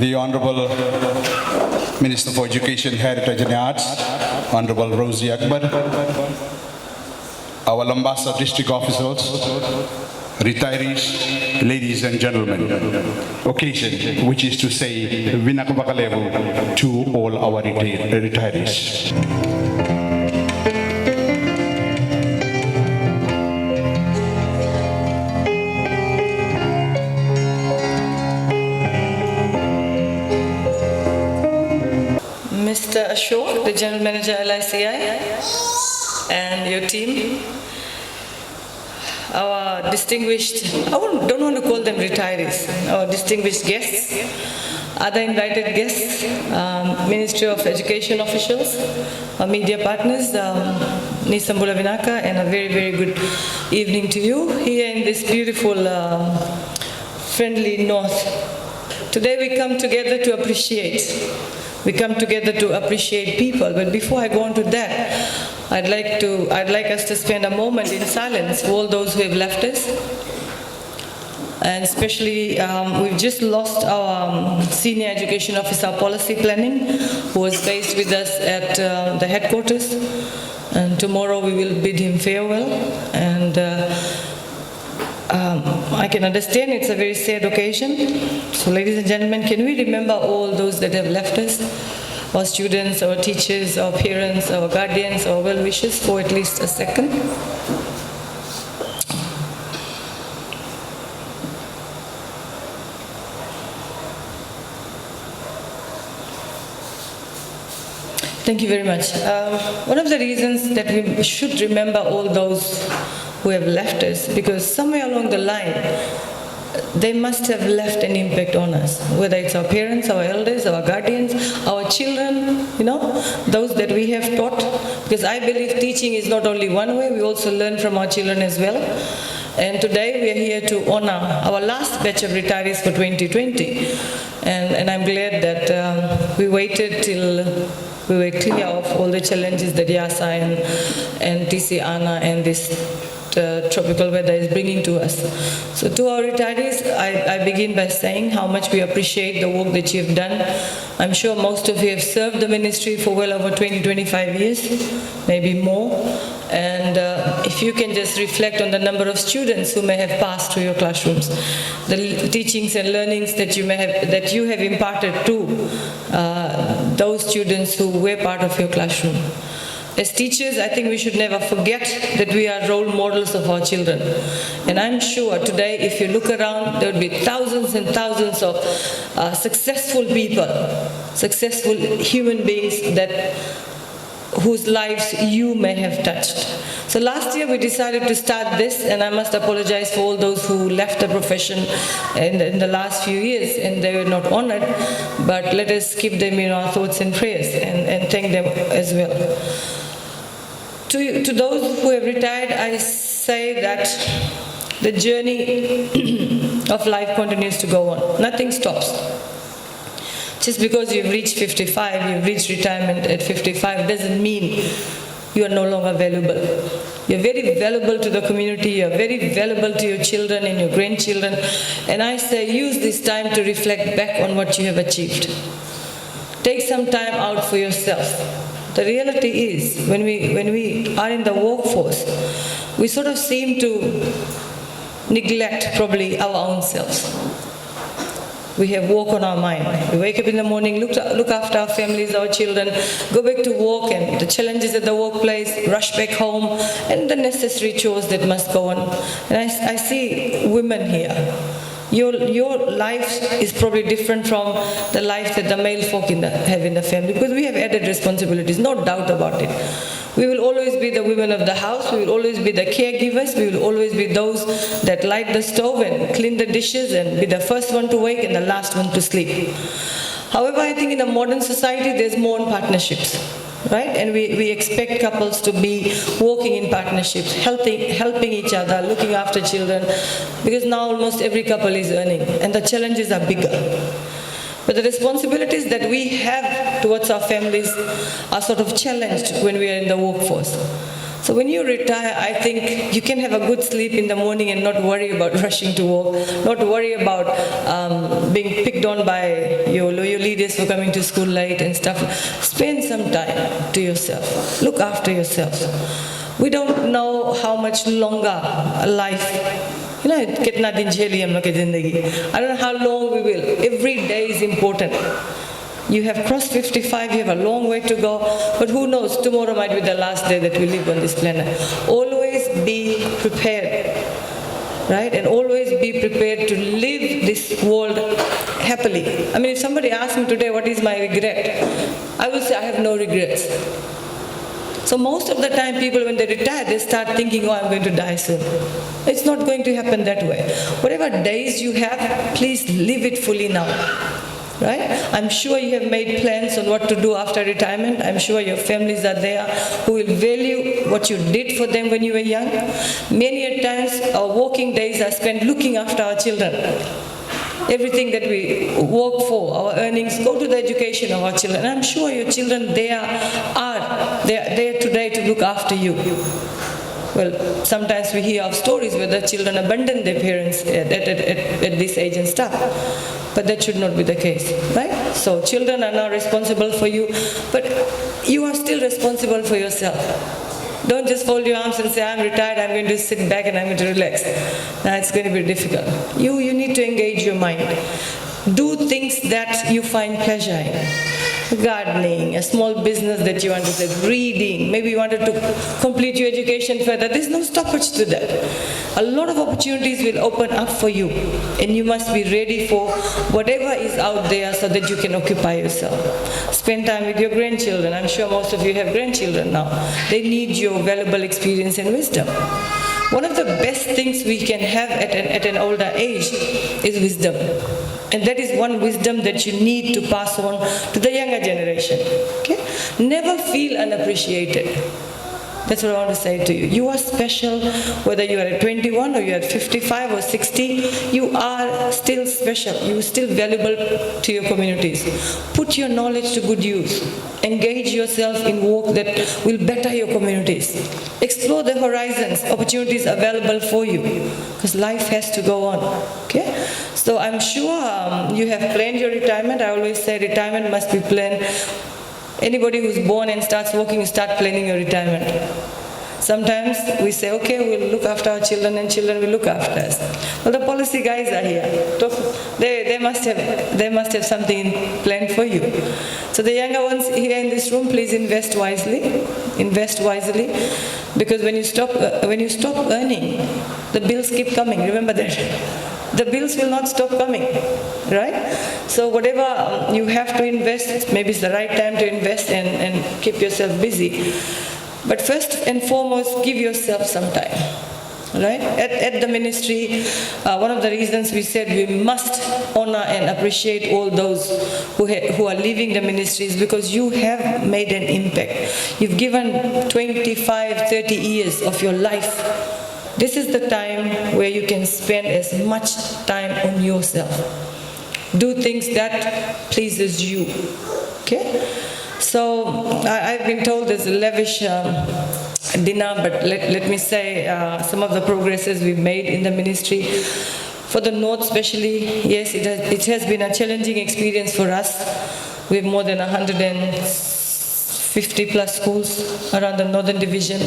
the Honorable Minister for Education, Heritage and Arts, Honorable Rosie Akbar, our Lambasa district officials, retirees, ladies and gentlemen. Occasion, which is to say, Vinakabakalevu to all our retirees. Mr. Ashok, the General Manager LICI, and your team, our distinguished, don't want to call them retirees, our distinguished guests, other invited guests, Ministry of Education officials, our media partners, Nisambula Vinaka, and a very, very good evening to you here in this beautiful, friendly north. Today we come together to appreciate. We come together to appreciate people, but before I go on to that, I'd like us to spend a moment in silence for all those who have left us. And especially, we've just lost our Senior Education Officer Policy Planning, who was based with us at the headquarters. And tomorrow we will bid him farewell. And I can understand it's a very sad occasion. So ladies and gentlemen, can we remember all those that have left us? Our students, our teachers, our parents, our guardians, our well-wishers for at least a second. Thank you very much. One of the reasons that we should remember all those who have left us, because somewhere along the line, they must have left an impact on us, whether it's our parents, our elders, our guardians, our children, those that we have taught. Because I believe teaching is not only one way, we also learn from our children as well. And today we are here to honor our last batch of retirees for 2020. And I'm glad that we waited till we were clear of all the challenges that YASA and TC Ana and this tropical weather is bringing to us. So to our retirees, I begin by saying how much we appreciate the work that you've done. I'm sure most of you have served the ministry for well over 20-25 years, maybe more. And if you can just reflect on the number of students who may have passed through your classrooms, the teachings and learnings that you have imparted to those students who were part of your classroom. As teachers, I think we should never forget that we are role models of our children. And I'm sure today, if you look around, there will be thousands and thousands of successful people, successful human beings whose lives you may have touched. So last year we decided to start this, and I must apologize for all those who left the profession in the last few years and they were not honored, but let us keep them in our thoughts and prayers and thank them as well. To those who have retired, I say that the journey of life continues to go on. Nothing stops. Just because you've reached 55, you've reached retirement at 55, doesn't mean you are no longer valuable. You're very valuable to the community, you're very valuable to your children and your grandchildren. And I say use this time to reflect back on what you have achieved. Take some time out for yourself. The reality is, when we are in the workforce, we sort of seem to neglect probably our own selves. We have work on our mind. We wake up in the morning, look after our families, our children, go back to work and the challenges at the workplace, rush back home, and the necessary chores that must go on. And I see women here. Your life is probably different from the life that the male folk have in the family, because we have added responsibilities, no doubt about it. We will always be the women of the house, we will always be the caregivers, we will always be those that light the stove and clean the dishes and be the first one to wake and the last one to sleep. However, I think in a modern society there's more in partnerships. Right? And we expect couples to be working in partnerships, helping each other, looking after children, because now almost every couple is earning and the challenges are bigger. But the responsibilities that we have towards our families are sort of challenged when we are in the workforce. So when you retire, I think you can have a good sleep in the morning and not worry about rushing to work, not worry about being picked on by your leaders for coming to school late and stuff. Spend some time to yourself. Look after yourself. We don't know how much longer life, kitna din jheli hum log ki zindagi. I don't know how long we will. Every day is important. You have crossed 55, you have a long way to go, but who knows, tomorrow might be the last day that we live on this planet. Always be prepared, right? And always be prepared to live this world happily. I mean, if somebody asks me today, what is my regret? I will say, I have no regrets. So most of the time people, when they retire, they start thinking, oh, I'm going to die soon. It's not going to happen that way. Whatever days you have, please live it fully now. Right? I'm sure you have made plans on what to do after retirement. I'm sure your families are there who will value what you did for them when you were young. Many a times our working days are spent looking after our children. Everything that we work for, our earnings, go to the education of our children. And I'm sure your children they're there today to look after you. Well, sometimes we hear of stories where the children abandon their parents at this age and stuff. But that should not be the case, right? So children are now responsible for you, but you are still responsible for yourself. Don't just fold your arms and say, I'm retired, I'm going to sit back and I'm going to relax. Now it's going to be difficult. You need to engage your mind. Do things that you find pleasure in. Gardening, a small business that you want to say, reading, maybe you wanted to complete your education further. There's no stoppage to that. A lot of opportunities will open up for you, and you must be ready for whatever is out there so that you can occupy yourself. Spend time with your grandchildren. I'm sure most of you have grandchildren now. They need your valuable experience and wisdom. One of the best things we can have at an older age is wisdom. And that is one wisdom that you need to pass on to the younger generation. Okay? Never feel unappreciated. That's what I want to say to you. You are special, whether you are at 21 or you are at 55 or 60, you are still special. You are still valuable to your communities. Put your knowledge to good use. Engage yourself in work that will better your communities. Explore the horizons, opportunities available for you, because life has to go on. Okay? So I'm sure you have planned your retirement. I always say retirement must be planned. Anybody who's born and starts working, you start planning your retirement. Sometimes we say, okay, we'll look after our children and children will look after us. Well, the policy guys are here. They must have something planned for you. So the younger ones here in this room, please invest wisely. Invest wisely, because when you stop earning, the bills keep coming. Remember that. The bills will not stop coming, right? So whatever you have to invest, maybe it's the right time to invest and keep yourself busy. But first and foremost, give yourself some time, right? At the ministry, one of the reasons we said we must honor and appreciate all those who are leaving the ministry is because you have made an impact. You've given 25, 30 years of your life. This is the time where you can spend as much time on yourself. Do things that pleases you. Okay? So I've been told there's a lavish dinner, but let me say some of the progresses we've made in the ministry. For the North especially, yes, it has been a challenging experience for us. We have more than 150 plus schools around the Northern Division.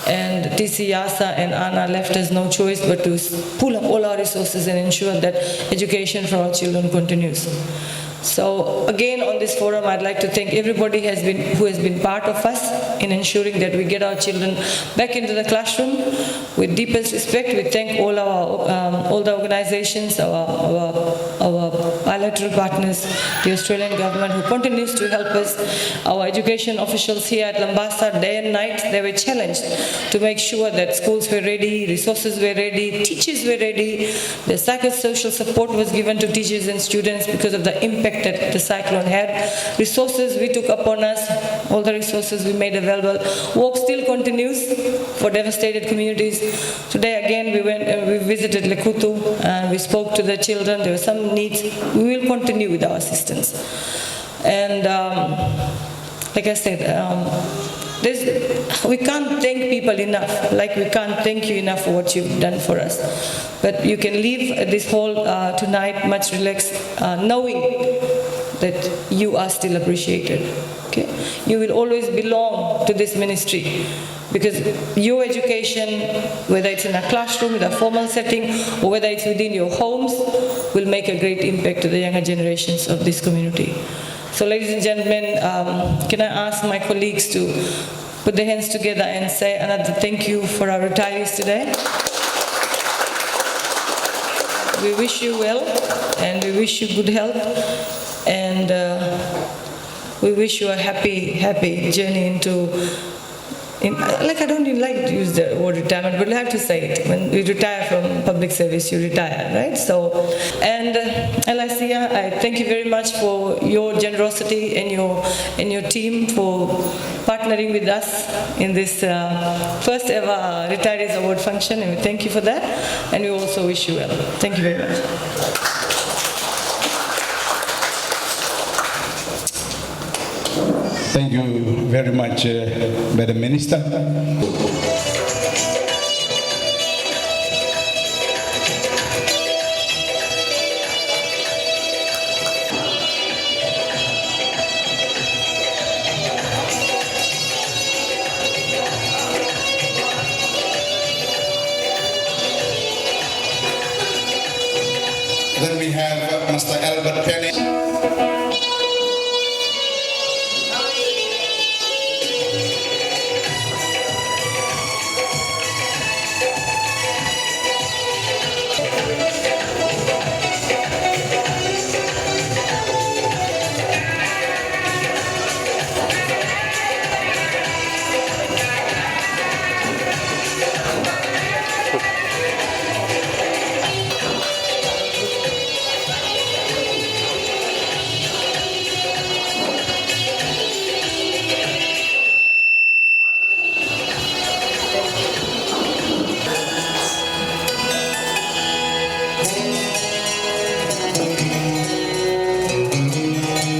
And TC Yasa and Anna left us no choice but to pull up all our resources and ensure that education for our children continues. So again, on this forum, I'd like to thank everybody who has been part of us in ensuring that we get our children back into the classroom. With deepest respect, we thank all the organizations, our bilateral partners, the Australian government who continues to help us, our education officials here at Lambasa, day and night. They were challenged to make sure that schools were ready, resources were ready, teachers were ready, the psychosocial support was given to teachers and students because of the impact that the cyclone had. Resources we took upon us, all the resources we made available. Work still continues for devastated communities. Today again we visited Lekutu and we spoke to the children. There were some needs. We will continue with our assistance. And like I said, We can't thank people enough, like we can't thank you enough for what you've done for us. But you can leave this hall tonight much relaxed, knowing that you are still appreciated. Okay? You will always belong to this ministry because your education, whether it's in a classroom, in a formal setting, or whether it's within your homes, will make a great impact to the younger generations of this community. So ladies and gentlemen, can I ask my colleagues to put their hands together and say another thank you for our retirees today. We wish you well and we wish you good health and we wish you a happy journey into, I don't even like to use the word retirement, but I have to say it. When you retire from public service, you retire, right? So, and Alicia, I thank you very much for your generosity and your team for partnering with us in this first ever Retirees Award function, and we thank you for that, and we also wish you well. Thank you very much. Thank you very much, Madam Minister. Then we have Mr. Albert Penny.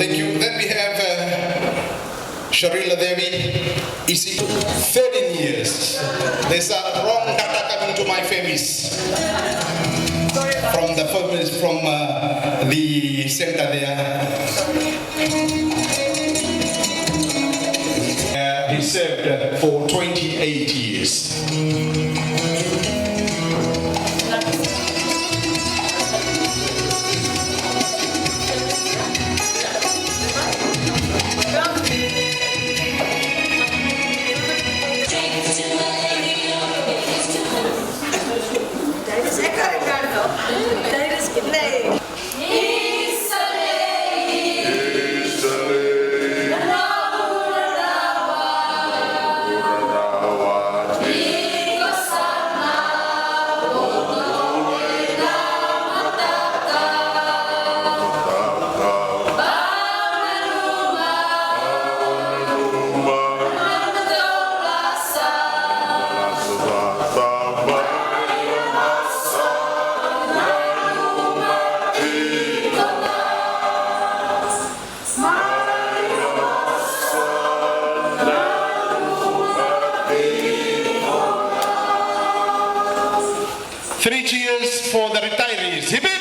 Thank you. Then we have Sharila Devi, EC, 13 years. There's a wrong data coming to my families. From the families from the center there. He served for 28 years. Three cheers for the retirees. Hip hip!